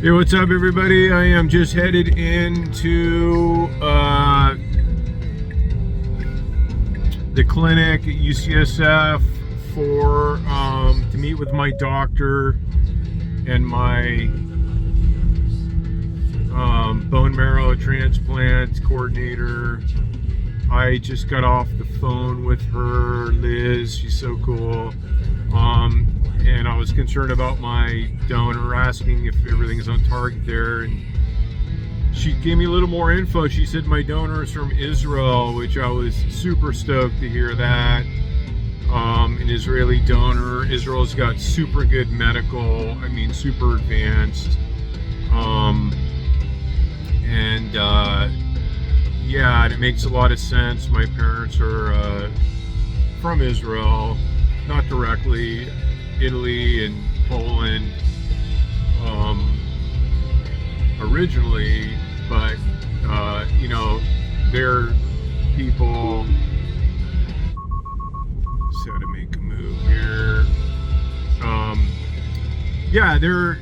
Hey, what's up, everybody? I am just headed into the clinic at UCSF for to meet with my doctor and my bone marrow transplant coordinator. I just got off the phone with her, Liz. She's so cool. And I was concerned about my donor, asking if everything's on target there, and she gave me a little more info. She said my donor is from Israel, which I was super stoked to hear that. An Israeli donor. Israel's got super good medical, super advanced. Yeah, it makes a lot of sense. My parents are from Israel, not directly. Italy and Poland originally, but they're people. Just how to make a move here. Yeah, there are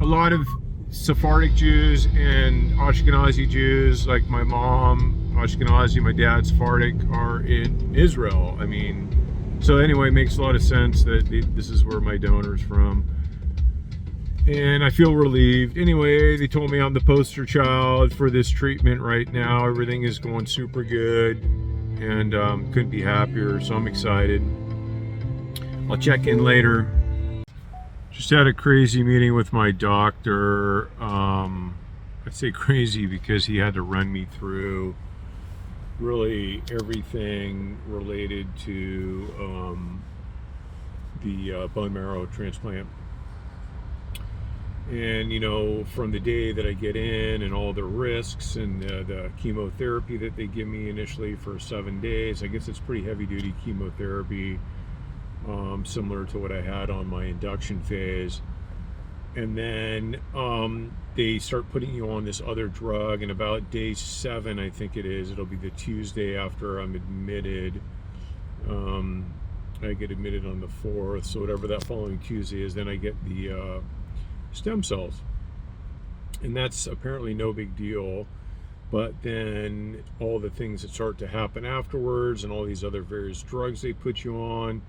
a lot of Sephardic Jews and Ashkenazi Jews, like my mom Ashkenazi, my dad Sephardic, are in Israel. So anyway, it makes a lot of sense that this is where my donor's from. And I feel relieved. Anyway, they told me I'm the poster child for this treatment right now. Everything is going super good, and couldn't be happier, so I'm excited. I'll check in later. Just had a crazy meeting with my doctor. I say crazy because he had to run me through really everything related to the bone marrow transplant. And from the day that I get in, and all the risks, and the chemotherapy that they give me initially for 7 days. I guess it's pretty heavy duty chemotherapy, similar to what I had on my induction phase. And then they start putting you on this other drug, and about day 7, I think it is, it'll be the Tuesday after I'm admitted. I get admitted on the 4th, so whatever that following Tuesday is, then I get the stem cells. And that's apparently no big deal, but then all the things that start to happen afterwards, and all these other various drugs they put you on,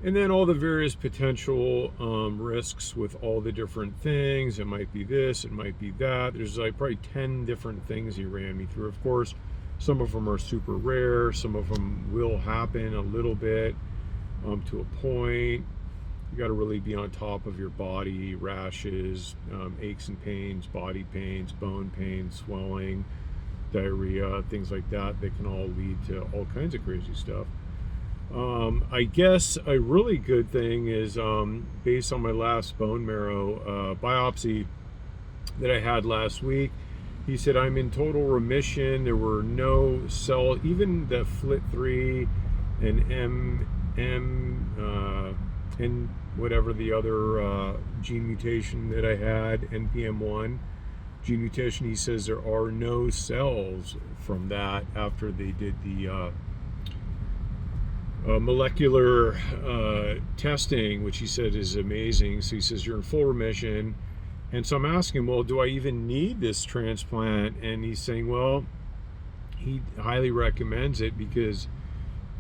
and then all the various potential risks with all the different things. It might be this, it might be that. There's like probably 10 different things he ran me through. Of course, some of them are super rare. Some of them will happen a little bit to a point. You got to really be on top of your body. Rashes, aches and pains, body pains, bone pain, swelling, diarrhea, things like that. They can all lead to all kinds of crazy stuff. I guess a really good thing is, based on my last bone marrow biopsy that I had last week, he said I'm in total remission. There were no cell, even the FLT3 and and whatever the other gene mutation that I had, NPM1 gene mutation. He says there are no cells from that after they did the molecular testing, which he said is amazing. So he says you're in full remission. And so I'm asking, well, do I even need this transplant? And he's saying, well, he highly recommends it because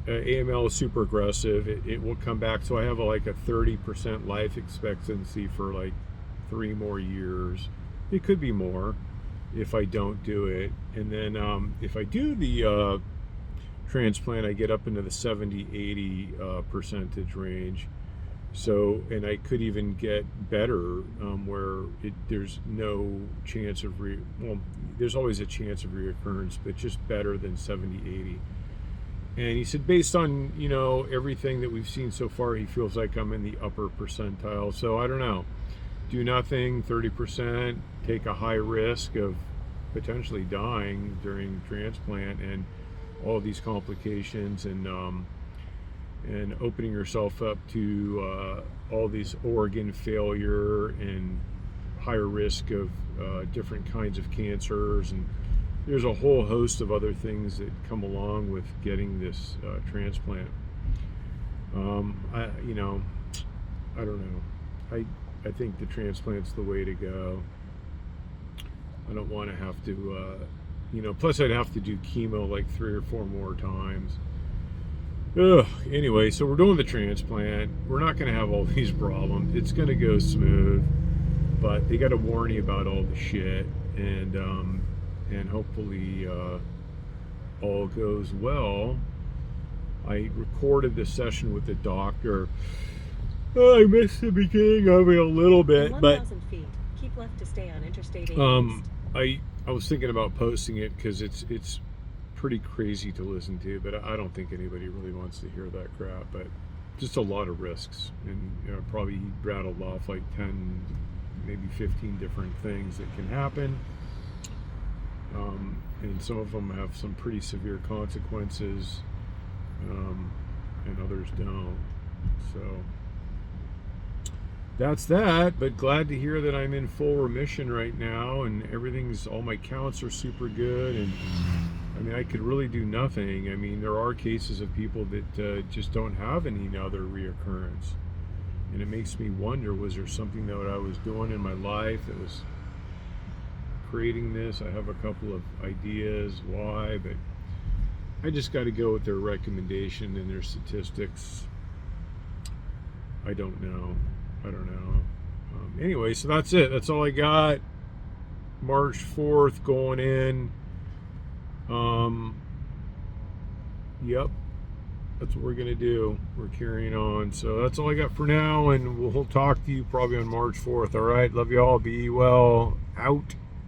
AML is super aggressive. It will come back. So I have like a 30% life expectancy for like 3 more years. It could be more if I don't do it. And then if I do the transplant, I get up into the 70-80 percentage range. So, and I could even get better, where there's no chance of there's always a chance of reoccurrence, but just better than 70-80. And he said, based on everything that we've seen so far, he feels like I'm in the upper percentile. So I don't know. Do nothing, 30%, take a high risk of potentially dying during transplant, and all these complications, and opening yourself up to all these organ failure and higher risk of different kinds of cancers, and there's a whole host of other things that come along with getting this transplant. I don't know. I think the transplant's the way to go. I don't want to have to, plus I'd have to do chemo like 3 or 4 more times. Ugh. Anyway, so we're doing the transplant. We're not going to have all these problems. It's going to go smooth, but they got to warn you about all the shit, and hopefully all goes well. I recorded this session with the doctor. I missed the beginning of it a little bit, but 1,000 feet. Keep left to stay on Interstate 80 I was thinking about posting it because it's pretty crazy to listen to, but I don't think anybody really wants to hear that crap. But just a lot of risks, and probably he rattled off like 10, maybe 15 different things that can happen, and some of them have some pretty severe consequences, and others don't. So that's that, but glad to hear that I'm in full remission right now, and all my counts are super good, and I mean, I could really do nothing. I mean, there are cases of people that just don't have any other reoccurrence, and it makes me wonder, was there something that I was doing in my life that was creating this? I have a couple of ideas why, but I just got to go with their recommendation and their statistics. I don't know. Anyway, so that's it. That's all I got. March 4th going in. Yep. That's what we're going to do. We're carrying on. So that's all I got for now, and we'll talk to you probably on March 4th. All right. Love you all. Be well. Out.